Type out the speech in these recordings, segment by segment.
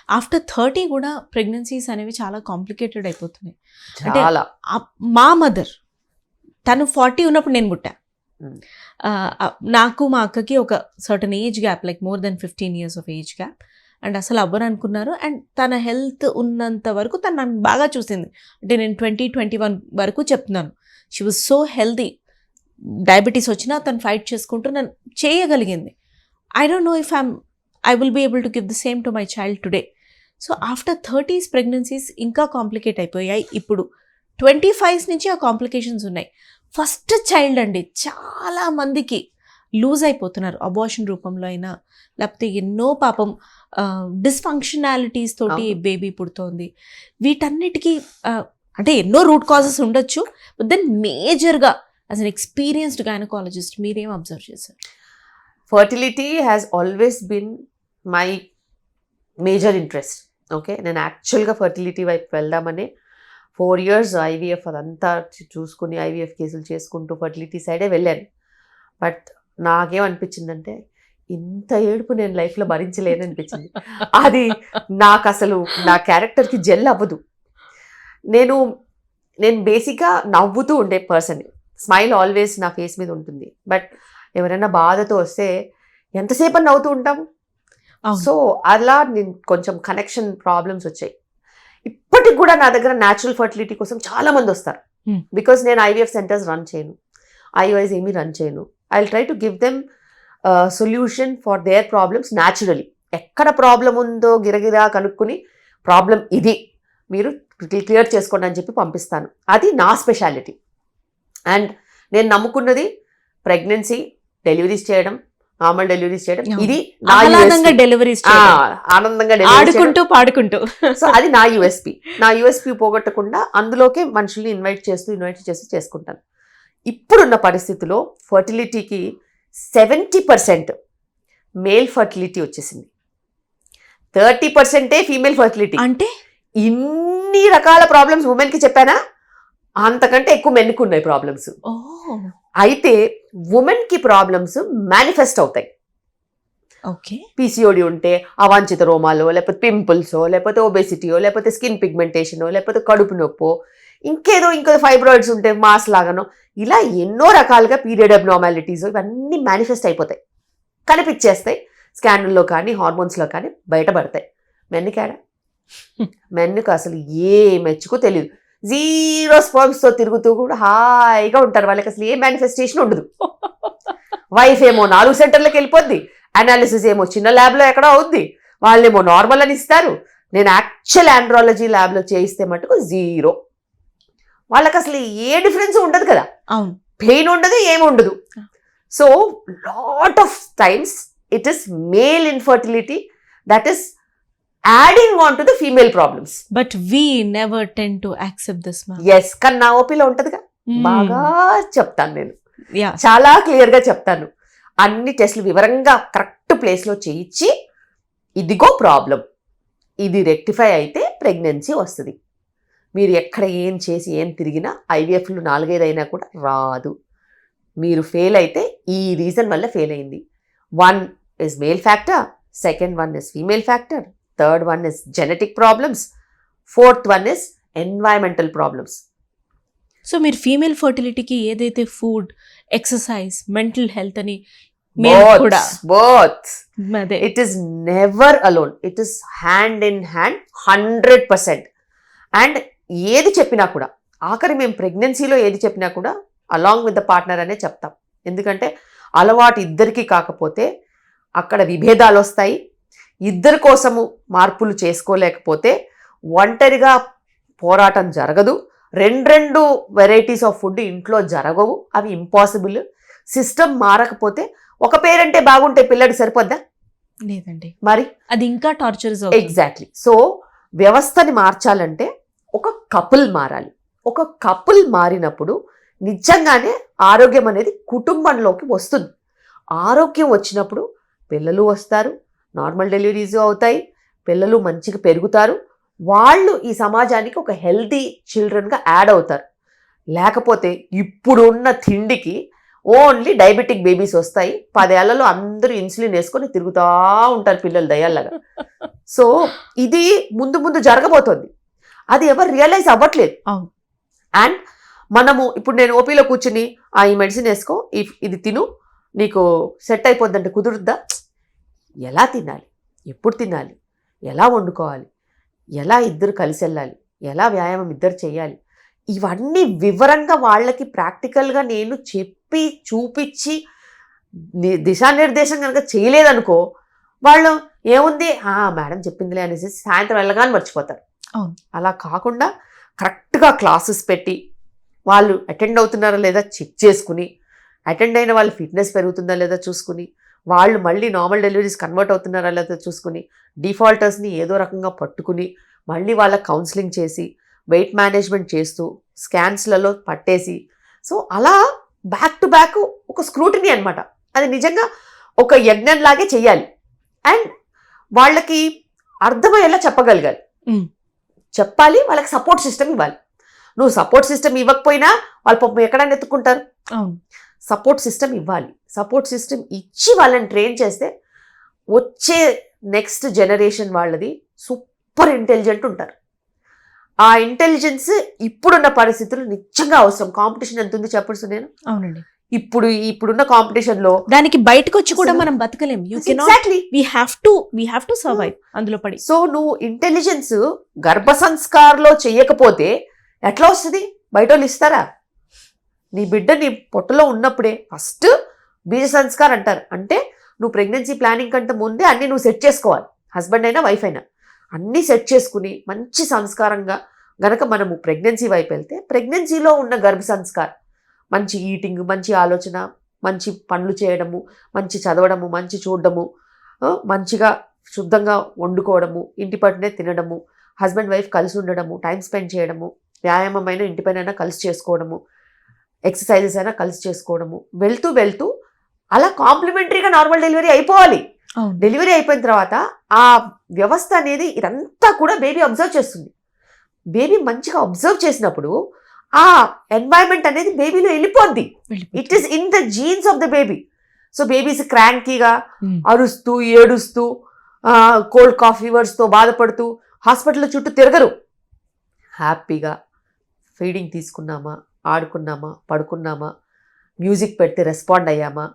After 30 కూడా pregnancies అనేవి చాలా కాంప్లికేటెడ్ అయిపోతున్నాయి. అంటే చాలా మా మదర్ తను 40 ఉన్నప్పుడు నేను పుట్టా. నాకు మా అక్కకి ఒక certain age gap, like more than 15 years of age gap. And అసలు అవ్వరు అనుకున్నారు. అండ్ తన హెల్త్ ఉన్నంత వరకు తను నన్ను బాగా చూసింది. అంటే నేను 20-21 వరకు చెప్తున్నాను. She was so healthy. Diabetes వచ్చినా తను ఫైట్ చేసుకుంటూ నన్ను చేయగలిగింది. I don't know if I will be able to give the same to my child today. So after 30s pregnancies ఇంకా కాంప్లికేట్ అయిపోయాయి. ఇప్పుడు 25s నుంచి ఆ కాంప్లికేషన్స్ ఉన్నాయి. ఫస్ట్ చైల్డ్ అండి చాలా మందికి లూజ్ అయిపోతున్నారు, అబార్షన్ రూపంలో అయినా, లేకపోతే ఎన్నో పాపం డిస్ఫంక్షనాలిటీస్ తోటి బేబీ పుడుతోంది. వీటన్నిటికీ అంటే ఎన్నో రూట్ కాజెస్ ఉండొచ్చు. బట్ దెన్ మేజర్గా యాజ్ అన్ ఎక్స్పీరియన్స్డ్ గైనకాలజిస్ట్ మీరేం అబ్జర్వ్ చేశారు? Fertility has always been my major interest. Okay, నేను యాక్చువల్గా ఫర్టిలిటీ వైపు వెళ్దామని 4 years ఐవీఎఫ్ అదంతా చూసుకుని ఐవీఎఫ్ కేసులు చేసుకుంటూ ఫర్టిలిటీ సైడే వెళ్ళాను. బట్ నాకేమనిపించిందంటే ఇంత ఏడుపు నేను లైఫ్లో భరించలేననిపించింది. అది నాకు అసలు నా క్యారెక్టర్కి జెల్ అవ్వదు. నేను బేసిక్గా నవ్వుతూ ఉండే పర్సన్. స్మైల్ ఆల్వేస్ నా ఫేస్ మీద ఉంటుంది. బట్ ఎవరైనా బాధతో వస్తే ఎంతసేపు నవ్వుతూ ఉంటాము. సో అలా నేను కొంచెం కనెక్షన్ ప్రాబ్లమ్స్ వచ్చాయి. ఇప్పటికి కూడా నా దగ్గర న్యాచురల్ ఫర్టిలిటీ కోసం చాలా మంది వస్తారు. బికాస్ నేను ఐవీఎఫ్ సెంటర్స్ రన్ చేయను, ఐఓఐస్ ఏమీ రన్ చేయను. I will try to give them solution for their problems naturally. ఎక్కడ ప్రాబ్లం ఉందో గిరగిరా కనుక్కుని ప్రాబ్లం ఇది మీరు క్లియర్ చేసుకోండి అని చెప్పి పంపిస్తాను. అది నా స్పెషాలిటీ. అండ్ నేను నమ్ముకున్నది ప్రెగ్నెన్సీ, డెలివరీస్ చేయడం, నార్మల్ డెలివరీస్ చేయడం. ఇది ఆనందంగా డెలివరీస్ ఆనందంగా ఆడుకుంటూ పాడుకుంటూ. సో అది నా యూఎస్పీ. నా యూఎస్పీ పోగొట్టకుండా అందులోకే మనుషుల్ని ఇన్వైట్ చేస్తూ చేసుకుంటాను. ఇప్పుడున్న పరిస్థితిలో ఫర్టిలిటీకి 70% మేల్ ఫర్టిలిటీ వచ్చేసింది, 30% ఫీమేల్ ఫర్టిలిటీ. అంటే ఇన్ని రకాల ప్రాబ్లమ్స్ ఉమెన్కి చెప్పానా, అంతకంటే ఎక్కువ మెన్కి ఉన్నాయి ప్రాబ్లమ్స్. అయితే ఉమెన్కి ప్రాబ్లమ్స్ మేనిఫెస్ట్ అవుతాయి. ఓకే, పీసీఓడి ఉంటే అవాంఛిత రోమాలో, లేకపోతే పింపుల్సో, లేకపోతే ఒబేసిటీయో, లేకపోతే స్కిన్ పిగ్మెంటేషనో, లేకపోతే కడుపు నొప్పో, ఇంకో ఫైబ్రాయిడ్స్ ఉంటే మాస్ లాగానో, ఇలా ఎన్నో రకాలుగా పీరియడ్ అబ్నార్మాలిటీస్ ఇవన్నీ మేనిఫెస్ట్ అయిపోతాయి, కనిపించేస్తాయి. స్కాన్లో కానీ హార్మోన్స్లో కానీ బయటపడతాయి. మెన్నుకేడా, మెన్నుకు అసలు ఏ మెచ్చుకో తెలియదు. 0 స్పర్మ్స్తో తిరుగుతూ కూడా హాయిగా ఉంటారు. వాళ్ళకి అసలు ఏ మేనిఫెస్టేషన్ ఉండదు. వైఫ్ ఏమో 4 సెంటర్లకు వెళ్ళిపోద్ది, అనాలిసిస్ ఏమో చిన్న ల్యాబ్లో ఎక్కడో అవుద్ది, వాళ్ళేమో నార్మల్ అని ఇస్తారు. నేను యాక్చువల్ ఆండ్రాలజీ ల్యాబ్లో చేయిస్తే మటుకు 0. వాళ్ళకి అసలు ఏ డిఫరెన్స్ ఉండదు కదా, పెయిన్ ఉండదు, ఏమి ఉండదు. So lot of times it is male infertility that is adding on to the female problems. But we never tend to accept this, ma'am. Yes, కానీ నా ఓపీలో ఉంటుందిగా. బాగా చెప్తాను నేను, చాలా క్లియర్గా చెప్తాను. అన్ని టెస్టులు వివరంగా కరెక్ట్ ప్లేస్లో చేయించి, ఇదిగో ప్రాబ్లం, ఇది రెక్టిఫై అయితే ప్రెగ్నెన్సీ వస్తుంది. మీరు ఎక్కడ ఏం చేసి ఏం తిరిగినా ఐవీఎఫ్లు 4-5 అయినా కూడా రాదు. మీరు ఫెయిల్ అయితే ఈ రీజన్ వల్ల ఫెయిల్ అయింది. 1 is male factor, second one is female factor, third one is genetic problems, fourth one is environmental problems. So మీరు ఫీమేల్ ఫర్టిలిటీకి ఏదైతే ఫుడ్, ఎక్సర్సైజ్, మెంటల్ హెల్త్ అని both it is never alone, it is hand in hand 100%. And ఏది చెప్పినా కూడా ఆఖరి మేము ప్రెగ్నెన్సీలో ఏది చెప్పినా కూడా అలాంగ్ విత్ ద పార్ట్నర్ అనే చెప్తాం. ఎందుకంటే అలవాటు ఇద్దరికి కాకపోతే అక్కడ విభేదాలు వస్తాయి. ఇద్దరి కోసము మార్పులు చేసుకోలేకపోతే ఒంటరిగా పోరాటం జరగదు. 2 వెరైటీస్ ఆఫ్ ఫుడ్ ఇంట్లో జరగవు, అవి ఇంపాసిబుల్. సిస్టమ్ మారకపోతే ఒక పేరంటే బాగుంటే పిల్లడికి సరిపోద్దా? లేదండి, మరి అది ఇంకా టార్చర్. ఎగ్జాక్ట్లీ. సో వ్యవస్థని మార్చాలంటే ఒక కపుల్ మారాలి. ఒక కపుల్ మారినప్పుడు నిజంగానే ఆరోగ్యం అనేది కుటుంబంలోకి వస్తుంది. ఆరోగ్యం వచ్చినప్పుడు పిల్లలు వస్తారు, నార్మల్ డెలివరీస్ అవుతాయి, పిల్లలు మంచిగా పెరుగుతారు, వాళ్ళు ఈ సమాజానికి ఒక హెల్తీ చిల్డ్రన్గా యాడ్ అవుతారు. లేకపోతే ఇప్పుడున్న తిండికి ఓన్లీ డయాబెటిక్ బేబీస్ వస్తాయి, 10 ఏళ్లలో అందరూ ఇన్సులిన్ వేసుకొని తిరుగుతూ ఉంటారు పిల్లలు దయ్యాల్లాగా. సో ఇది ముందు ముందు జరగబోతోంది, అది ఎవరు రియలైజ్ అవ్వట్లేదు. అవును. అండ్ మనము ఇప్పుడు నేను ఓపీలో కూర్చుని ఈ మెడిసిన్ వేసుకో, ఇది తిను, నీకు సెట్ అయిపోద్దంటే కుదురుద్దా? ఎలా తినాలి, ఎప్పుడు తినాలి, ఎలా వండుకోవాలి, ఎలా ఇద్దరు కలిసి వెళ్ళాలి, ఎలా వ్యాయామం ఇద్దరు చేయాలి, ఇవన్నీ వివరంగా వాళ్ళకి ప్రాక్టికల్గా నేను చెప్పి చూపించి దిశానిర్దేశం కనుక చేయలేదనుకో, వాళ్ళు ఏముంది మేడం చెప్పిందిలే అనేసి సాయంత్రం వెళ్ళగానే మర్చిపోతారు. అలా కాకుండా కరెక్ట్గా క్లాసెస్ పెట్టి వాళ్ళు అటెండ్ అవుతున్నారా లేదా చెక్ చేసుకుని, అటెండ్ అయిన వాళ్ళ ఫిట్నెస్ పెరుగుతుందా లేదా చూసుకుని, వాళ్ళు మళ్ళీ నార్మల్ డెలివరీస్ కన్వర్ట్ అవుతున్నారా లేదా చూసుకుని, డిఫాల్టర్స్ని ఏదో రకంగా పట్టుకుని మళ్ళీ వాళ్ళకి కౌన్సిలింగ్ చేసి వెయిట్ మేనేజ్మెంట్ చేస్తూ స్కాన్స్లలో పట్టేసి, సో అలా బ్యాక్ టు బ్యాక్ ఒక స్క్రూటినీ అనమాట. అది నిజంగా ఒక యజ్ఞంలాగే చెయ్యాలి. అండ్ వాళ్ళకి అర్థమయ్యేలా చెప్పగలగాలి, చెప్పాలి, వాళ్ళకి సపోర్ట్ సిస్టమ్ ఇవ్వాలి. నువ్వు సపోర్ట్ సిస్టమ్ ఇవ్వకపోయినా వాళ్ళు పాపం ఎక్కడైనా ఎత్తుకుంటారు. సపోర్ట్ సిస్టమ్ ఇవ్వాలి. సపోర్ట్ సిస్టమ్ ఇచ్చి వాళ్ళని ట్రైన్ చేస్తే వచ్చే నెక్స్ట్ జనరేషన్ వాళ్ళది సూపర్ ఇంటెలిజెంట్ ఉంటారు. ఆ ఇంటెలిజెన్స్ ఇప్పుడున్న పరిస్థితులు నిజంగా అవసరం. కాంపిటీషన్ ఎంత ఉంది చెప్పచ్చు నేను. అవునండి. ఇప్పుడున్న కాంపిటీషన్ లో దానికి బయటకు వచ్చి కూడా మనం బతకలేం. we have to survive అందులో పడి. సో నువ్వు ఇంటెలిజెన్స్ గర్భ సంస్కారంలో చెయ్యకపోతే ఎట్లా వస్తుంది? బయట వాళ్ళు ఇస్తారా? నీ బిడ్డ నీ పొట్టలో ఉన్నప్పుడే ఫస్ట్ బీజ సంస్కారం అంటారు. అంటే నువ్వు ప్రెగ్నెన్సీ ప్లానింగ్ కంటే ముందే అన్నీ నువ్వు సెట్ చేసుకోవాలి. హస్బెండ్ అయినా వైఫ్ అయినా అన్నీ సెట్ చేసుకుని మంచి సంస్కారంగా గనక మనము ప్రెగ్నెన్సీ వైపు వెళ్తే, ప్రెగ్నెన్సీలో ఉన్న గర్భ సంస్కారం మంచి ఈటింగ్, మంచి ఆలోచన, మంచి పనులు చేయడము, మంచి చదవడము, మంచి చూడడము, మంచిగా శుద్ధంగా వండుకోవడము, ఇంటి పట్టునే తినడము, హస్బెండ్ వైఫ్ కలిసి ఉండడము, టైం స్పెండ్ చేయడము, వ్యాయామం అయినా ఇంటి పైన కలిసి చేసుకోవడము, ఎక్సర్సైజెస్ అయినా కలిసి చేసుకోవడము, వెళ్తూ వెళ్తూ అలా కాంప్లిమెంటరీగా నార్మల్ డెలివరీ అయిపోవాలి. డెలివరీ అయిపోయిన తర్వాత ఆ వ్యవస్థ అనేది ఇదంతా కూడా బేబీ అబ్జర్వ్ చేస్తుంది. బేబీ మంచిగా అబ్జర్వ్ చేసినప్పుడు ఆ ఎన్వైరన్మెంట్ అనేది బేబీలో వెళ్ళిపోద్ది. It is in the genes of the baby. So babies క్రాంకీగా అరుస్తూ ఏడుస్తూ కోల్డ్ కాఫ్ ఫీవర్స్తో బాధపడుతూ హాస్పిటల్ చుట్టూ తిరగరు. హ్యాపీగా ఫీడింగ్ తీసుకున్నామా, ఆడుకున్నామా, పడుకున్నామా, మ్యూజిక్ పెడితే రెస్పాండ్ అయ్యామా,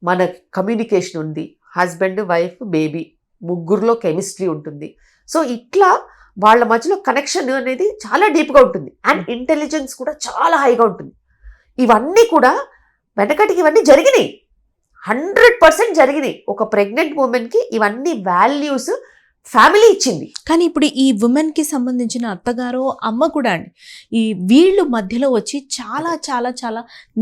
మన కమ్యూనికేషన్ ఉంది, హస్బెండ్ వైఫ్ బేబీ ముగ్గురులో కెమిస్ట్రీ ఉంటుంది. సో ఇట్లా వాళ్ళ మధ్యలో కనెక్షన్ అనేది చాలా డీప్గా ఉంటుంది. అండ్ ఇంటెలిజెన్స్ కూడా చాలా హైగా ఉంటుంది. ఇవన్నీ కూడా వెనకటికి ఇవన్నీ జరిగినాయి, 100% జరిగినాయి. ఒక ప్రెగ్నెంట్ ఉమెన్కి ఇవన్నీ వాల్యూస్ ఫ్యామిలీ ఇచ్చింది. కానీ ఇప్పుడు ఈ ఉమెన్కి సంబంధించిన అత్తగారో అమ్మ కూడా అండి, ఈ వీళ్ళు మధ్యలో వచ్చి చాలా చాలా చాలా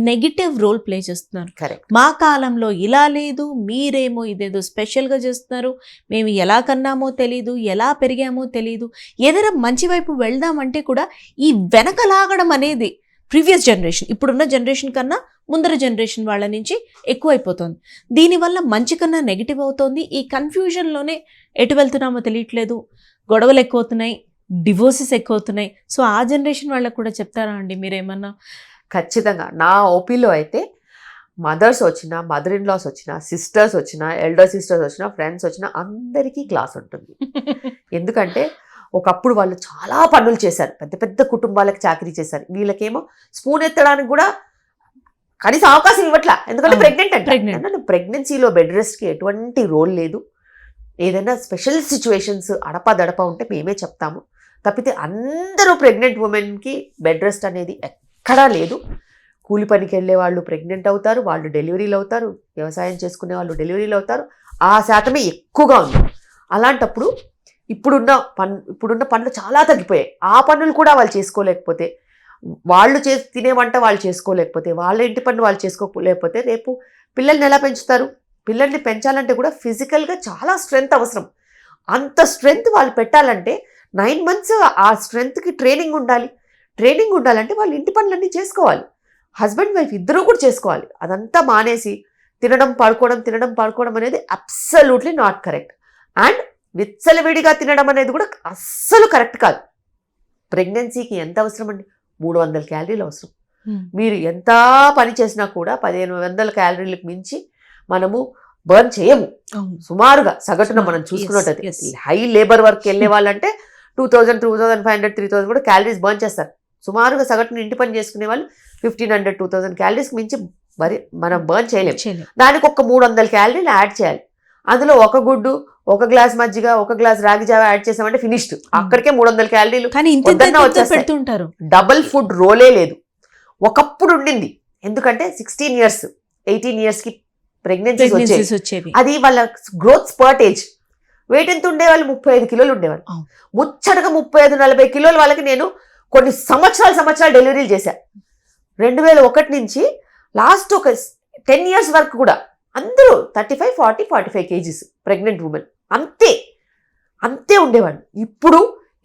నెగిటివ్ రోల్ ప్లే చేస్తున్నారు. కరెక్ట్. మా కాలంలో ఇలా లేదు, మీరేమో ఇదేదో స్పెషల్గా చేస్తున్నారు, మేము ఎలా కన్నామో తెలీదు, ఎలా పెరిగామో తెలీదు, ఏదైనా మంచి వైపు వెళ్దామంటే కూడా ఈ వెనక లాగడం అనేది ప్రీవియస్ జనరేషన్, ఇప్పుడున్న జనరేషన్ కన్నా ముందర జనరేషన్ వాళ్ళ నుంచి ఎక్కువైపోతుంది. దీనివల్ల మంచి కన్నా నెగిటివ్ అవుతోంది. ఈ కన్ఫ్యూజన్లోనే ఎటు వెళ్తున్నామో తెలియట్లేదు, గొడవలు ఎక్కువ అవుతున్నాయి, డివోర్సెస్ ఎక్కువ అవుతున్నాయి. సో ఆ జనరేషన్ వాళ్ళకు కూడా చెప్తారా అండి మీరేమన్నా? ఖచ్చితంగా. నా ఓపీలో అయితే మదర్స్ వచ్చినా, మదర్ ఇన్ లాస్ వచ్చినా, సిస్టర్స్ వచ్చినా, ఎల్డర్ సిస్టర్స్ వచ్చినా, ఫ్రెండ్స్ వచ్చినా అందరికీ క్లాస్ ఉంటుంది. ఎందుకంటే ఒకప్పుడు వాళ్ళు చాలా పనులు చేశారు, పెద్ద పెద్ద కుటుంబాలకు చాకరీ చేశారు. వీళ్ళకేమో స్పూన్ ఎత్తడానికి కూడా కనీసం అవకాశం ఇవ్వట్లా, ఎందుకంటే ప్రెగ్నెంట్ అంటే. ప్రెగ్నెన్సీలో బెడ్ రెస్ట్కి ఎటువంటి రోల్ లేదు. ఏదైనా స్పెషల్ సిచ్యువేషన్స్ అడపా ఉంటే మేమే చెప్తాము తప్పితే అందరూ ప్రెగ్నెంట్ ఉమెన్కి బెడ్ రెస్ట్ అనేది ఎక్కడా లేదు. కూలి పనికి వెళ్ళే వాళ్ళు ప్రెగ్నెంట్ అవుతారు, వాళ్ళు డెలివరీలు అవుతారు, వ్యవసాయం చేసుకునే వాళ్ళు డెలివరీలు అవుతారు. ఆ శాతమే ఎక్కువగా ఉంది. అలాంటప్పుడు ఇప్పుడున్న పనులు చాలా తగ్గిపోయాయి. ఆ పనులు కూడా వాళ్ళు చేసుకోలేకపోతే, వాళ్ళు తినే వంట వాళ్ళు చేసుకోలేకపోతే, వాళ్ళ ఇంటి పనులు వాళ్ళు చేసుకోలేకపోతే రేపు పిల్లల్ని ఎలా పెంచుతారు? పిల్లల్ని పెంచాలంటే కూడా ఫిజికల్గా చాలా స్ట్రెంగ్త్ అవసరం. అంత స్ట్రెంగ్త్ వాళ్ళు పెట్టాలంటే 9 months ఆ స్ట్రెంగ్త్కి ట్రైనింగ్ ఉండాలి. ట్రైనింగ్ ఉండాలంటే వాళ్ళు ఇంటి పనులన్నీ చేసుకోవాలి. హస్బెండ్ వైఫ్ ఇద్దరూ కూడా చేసుకోవాలి. అదంతా మానేసి తినడం పడుకోవడం అనేది అబ్సల్యూట్లీ నాట్ కరెక్ట్. అండ్ విచ్చలవిడిగా తినడం అనేది కూడా అస్సలు కరెక్ట్ కాదు. ప్రెగ్నెన్సీకి ఎంత అవసరం అండి? 300 క్యాలరీలు అవసరం. మీరు ఎంత పని చేసినా కూడా 1500 క్యాలరీలకు మించి మనము బర్న్ చేయము సుమారుగా సగటున మనం చూసుకున్నట్టయితే. హై లేబర్ వర్క్ వెళ్ళే వాళ్ళంటే 2000, 2500, 3000 కూడా క్యాలరీస్ బర్న్ చేస్తారు. సుమారుగా సగటున ఇంటి పని చేసుకునే వాళ్ళు 1500, 2000 క్యాలరీస్ మించి మరి మనం బర్న్ చేయలేము. దానికి ఒక 300 క్యాలరీలు యాడ్ చేయాలి. అందులో ఒక గుడ్డు, ఒక గ్లాస్ మజ్జిగ, ఒక గ్లాస్ రాగి జావ యాడ్ చేసామంటే ఫినిష్డ్. అక్కడికే 300 క్యాలరీలు వచ్చేస్తారు. డబుల్ ఫుడ్ రోలే లేదు. ఒకప్పుడు ఉండింది, ఎందుకంటే 16 years 18 years కి ప్రెగ్నెన్సీస్ వచ్చేవి. అది వాళ్ళ గ్రోత్ స్పర్ట్ ఏజ్. వెయిట్ ఎంత ఉండేవాళ్ళు? 35 కిలోలు ఉండేవాళ్ళు. ముచ్చటగా 35-40 కిలోల వాళ్ళకి నేను కొన్ని సంవత్సరాలు డెలివరీలు చేశాను. 2001 నుంచి లాస్ట్ ఒక 10 years వరకు కూడా అందరూ 35, 40, 45 kgs ప్రెగ్నెంట్ ఉమెన్. అంతే ఉండేవాళ్ళు. ఇప్పుడు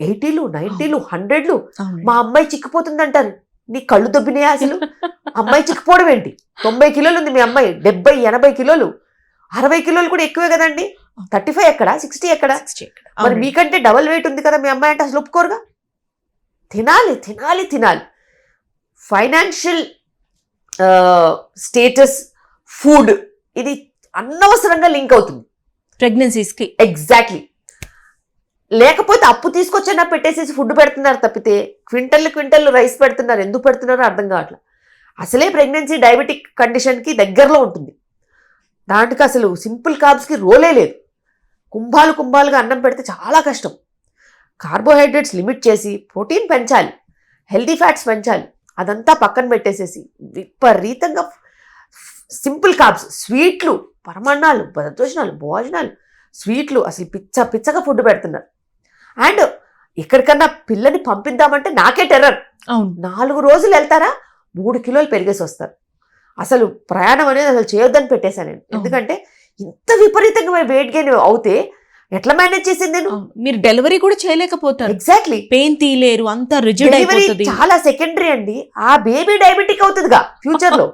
80లు, 90లు, 100లు. మా అమ్మాయి చిక్కిపోతుందంటారు. నీ కళ్ళు దొబ్బినాయా అసలు? అమ్మాయి చిక్కిపోవడం ఏంటి? 90 కిలోలు ఉంది మీ అమ్మాయి, 70, 80 కిలోలు, 60 కిలోలు కూడా ఎక్కువే కదండి. 35 ఎక్కడ, 60 ఎక్కడ? మరి మీకంటే డబల్ వెయిట్ ఉంది కదా మీ అమ్మాయి అంటే అసలు ఒప్పుకోరుగా. తినాలి. ఫైనాన్షియల్ స్టేటస్, ఫుడ్, ఇది అనవసరంగా లింక్ అవుతుంది ప్రెగ్నెన్సీస్కి. ఎగ్జాక్ట్లీ. లేకపోతే అప్పు తీసుకొచ్చైనా పెట్టేసేసి ఫుడ్ పెడుతున్నారు తప్పితే క్వింటల్ రైస్ పెడుతున్నారు. ఎందుకు పెడుతున్నారో అర్థం కావట్లేదు. అసలే ప్రెగ్నెన్సీ డయాబెటిక్ కండిషన్కి దగ్గరలో ఉంటుంది. దాంట్కి అసలు సింపుల్ కార్బ్స్కి రోలే లేదు. కుంభాలుగా అన్నం పెడితే చాలా కష్టం. కార్బోహైడ్రేట్స్ లిమిట్ చేసి ప్రోటీన్ పెంచాలి, హెల్దీ ఫ్యాట్స్ పెంచాలి. అదంతా పక్కన పెట్టేసేసి విపరీతంగా సింపుల్ కార్బ్స్, స్వీట్లు, పరమాన్నాలు, దద్దోజనాలు, భోజనాలు, స్వీట్లు, అసలు పిచ్చగా ఫుడ్ పెడుతున్నారు. అండ్ ఎక్కడికన్నా పిల్లని పంపిద్దామంటే నాకే టెర్రర్. 4 రోజులు వెళ్తారా 3 కిలోలు పెరిగేసి వస్తారు. అసలు ప్రయాణం అనేది అసలు చేయొద్దని పెట్టేశాను నేను. ఎందుకంటే ఇంత విపరీతంగా వెయిట్ గెయిన్ అవుతే ఎట్లా మేనేజ్ చేసింది నేను? మీరు డెలివరీ కూడా చేయలేకపోతారు. ఎగ్జాక్ట్లీ. పెయిన్ తీయలేరు, అంతా రిజిడ్ అయిపోతుంది. చాలా సెకండరీ అండి. ఆ బేబీ డయాబెటిక్ అవుతుందిగా ఫ్యూచర్ లో.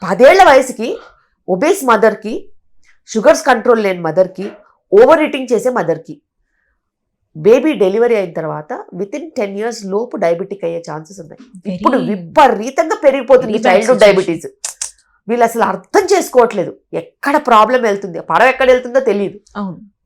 10 ఏళ్ల వయసుకి ఒబేస్ మదర్కి, షుగర్స్ కంట్రోల్ లేని మదర్కి, ఓవర్ ఈటింగ్ చేసే మదర్కి బేబీ డెలివరీ అయిన తర్వాత వితిన్ 10 years లోపు డయాబెటిక్ అయ్యే ఛాన్సెస్ ఉన్నాయి. ఇప్పుడు విపరీతంగా పెరిగిపోతుంది చైల్డ్హుడ్ డయాబెటీస్. వీళ్ళు అసలు అర్థం చేసుకోవట్లేదు ఎక్కడ ప్రాబ్లం వెళ్తుంది, పడవ ఎక్కడ వెళ్తుందో తెలియదు.